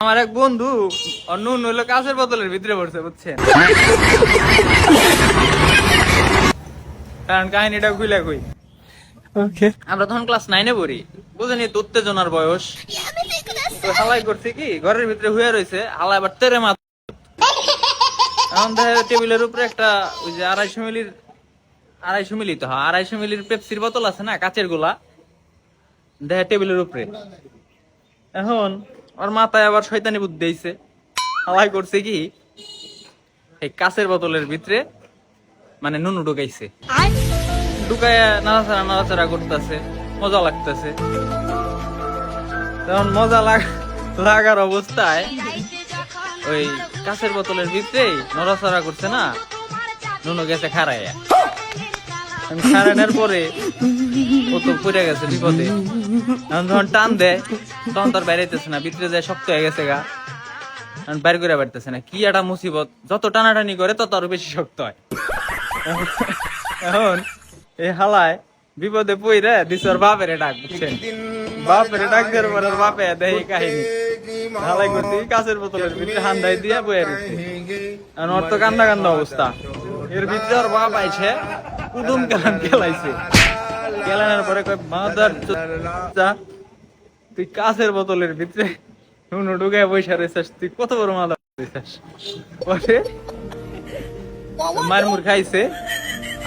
আমার এক বন্ধু অন্য হলো কাঁচের বোতলের ভিতরে পড়ছে, বুঝছেন? কারণ কাহিনীটা খুইলা কই, আমরা তখন ক্লাস 9-এ পড়ি, বুঝেনি তো, উত্তেজনার বয়স। তো হালাই করছে কি, ঘরের ভিতরে হুয়ে রয়েছে, হালা এবার তেরে মাথা। এখন দেখা টেবিলের উপরে একটা ওই যে 250 মিলির পেপসির বোতল আছে না, কাচের গুলা, দেখা টেবিলের উপরে। এখন ওর মাথায় আবার শয়তানি বুদ্ধি আইছে, হালাই করছে কি, এই কাচের বোতলের ভিতরে মানে নুনু ঢুকাইছে। ঢুকাইয়া নাড়াচাড়া করতেছে, মজা লাগতেছে। তখন মজা লাগার অবস্থায় ওই কাচের বোতলের ভিতরেই নড়াচড়া করছে না, নুনু গেছে খাড়াইয়া। খাড়ানোর পরে ও তো পড়ে গেছে বিপদে। যখন টান দেয় তখন তার বাইরেতেছে না, ভিতরে যায় শক্ত হয়ে গেছে গা, বাইর করে বাড়তেছে না। কি একটা মুসিবত, যত টানাটানি করে তত আরো বেশি শক্ত হয়। এখন এই হালায় বিপদে পইরা দিছে ওর বাপেরে ডাক, বুঝছেন? বাপেরে ডাক দেওয়ার পর ওর বাপে দেয় এই কাহিনী। হালাই করছি কাচের বোতলের ভিতরে হান্দাই দিয়া বয়ে রয়েছে। এখন ওর তো কান্দা কান্দা অবস্থা। এর ভিতরে ওর বাপ আইছে, কুদুম কেলান খেলাইছে। খেলানোর পরে কয়, মাদার চোদা, তুই কাচের বোতলের ভিতরে নুনু ঢুকায় বসে রয়েছিস, তুই কত বড় মাদার রয়েছিস। পরে মারমুর খাইছে,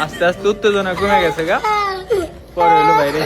আস্তে আস্তে উত্তেজনা কমে গেছে গা, পরে হলো বাইরে।